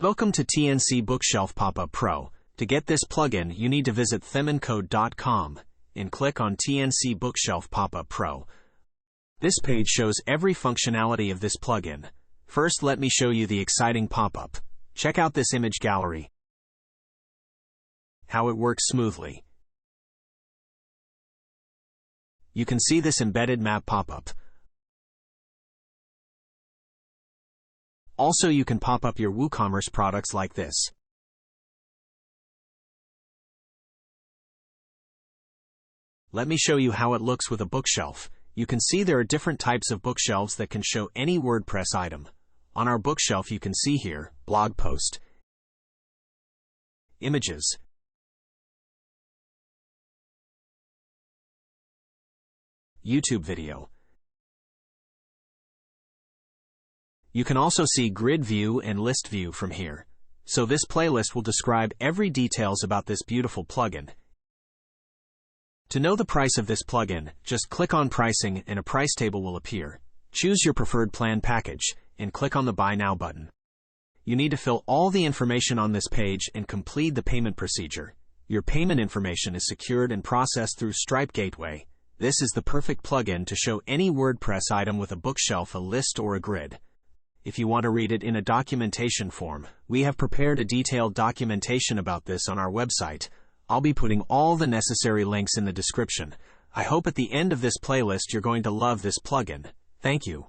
Welcome to TNC BookShelf Popup Pro. To get this plugin, you need to visit themencode.com and click on TNC BookShelf Popup Pro. This page shows every functionality of this plugin. First, let me show you the exciting pop-up. Check out this image gallery. How it works smoothly. You can see this embedded map pop-up. Also, you can pop up your WooCommerce products like this. Let me show you how it looks with a bookshelf. You can see there are different types of bookshelves that can show any WordPress item. On our bookshelf, you can see here, blog post, images, YouTube video. You can also see grid view and list view from here. So this playlist will describe every details about this beautiful plugin. To know the price of this plugin, just click on pricing and a price table will appear. Choose your preferred plan package and click on the Buy Now button. You need to fill all the information on this page and complete the payment procedure. Your payment information is secured and processed through Stripe Gateway. This is the perfect plugin to show any WordPress item with a bookshelf, a list, or a grid. If you want to read it in a documentation form, we have prepared a detailed documentation about this on our website. I'll be putting all the necessary links in the description. I hope at the end of this playlist you're going to love this plugin. Thank you.